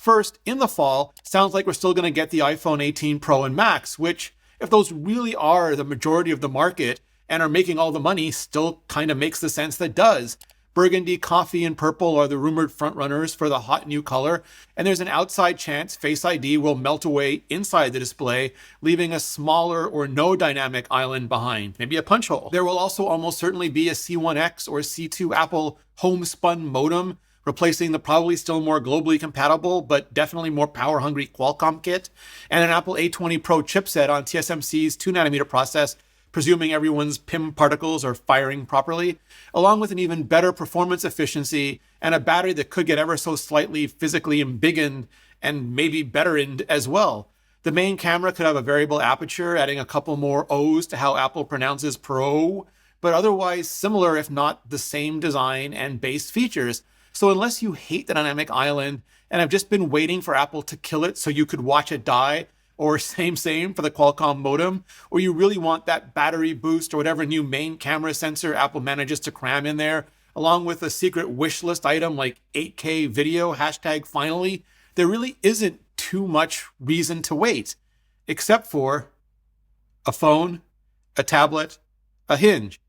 First, in the fall, sounds like we're still going to get the iPhone 18 Pro and Max, which, if those really are the majority of the market and are making all the money, still kind of makes the sense that does. Burgundy, coffee, and purple are the rumored frontrunners for the hot new color, and there's an outside chance Face ID will melt away inside the display, leaving a smaller or no dynamic island behind, maybe a punch hole. There will also almost certainly be a C1X or C2 Apple homespun modem, replacing the probably still more globally compatible, but definitely more power-hungry Qualcomm kit, and an Apple A20 Pro chipset on TSMC's 2nm process, presuming everyone's PIM particles are firing properly, along with an even better performance efficiency and a battery that could get ever so slightly physically embiggened and maybe bettered as well. The main camera could have a variable aperture, adding a couple more O's to how Apple pronounces Pro, but otherwise similar if not the same design and base features. So unless you hate the dynamic island and have just been waiting for Apple to kill it so you could watch it die, or same for the Qualcomm modem, or you really want that battery boost or whatever new main camera sensor Apple manages to cram in there, along with a secret wish list item like 8K video, #finally, there really isn't too much reason to wait, except for a phone, a tablet, a hinge.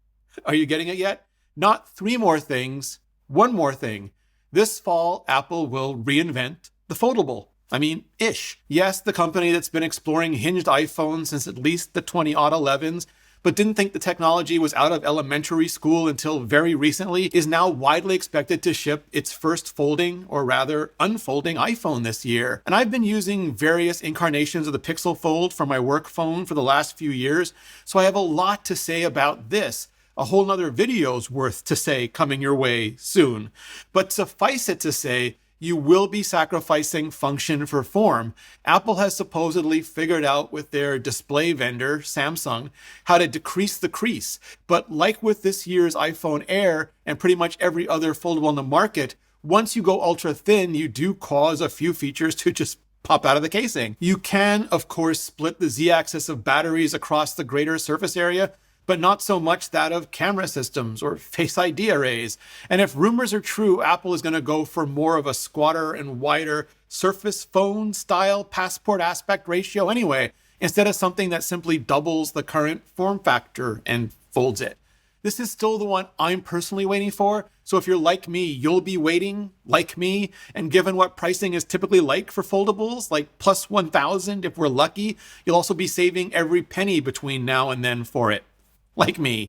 Are you getting it yet? Not 3 more things, 1 more thing. This fall, Apple will reinvent the Foldable. I mean, ish. Yes, the company that's been exploring hinged iPhones since at least the 2011s, but didn't think the technology was out of elementary school until very recently, is now widely expected to ship its first folding, or rather unfolding iPhone this year. And I've been using various incarnations of the Pixel Fold for my work phone for the last few years, so I have a lot to say about this. A whole nother video's worth to say coming your way soon. But suffice it to say, you will be sacrificing function for form. Apple has supposedly figured out with their display vendor, Samsung, how to decrease the crease. But like with this year's iPhone Air and pretty much every other foldable on the market, once you go ultra thin, you do cause a few features to just pop out of the casing. You can, of course, split the z-axis of batteries across the greater surface area, but not so much that of camera systems or Face ID arrays. And if rumors are true, Apple is going to go for more of a squatter and wider Surface phone style passport aspect ratio anyway, instead of something that simply doubles the current form factor and folds it. This is still the one I'm personally waiting for, so if you're like me, you'll be waiting, like me, and given what pricing is typically like for foldables, like plus 1,000 if we're lucky, you'll also be saving every penny between now and then for it. Like me.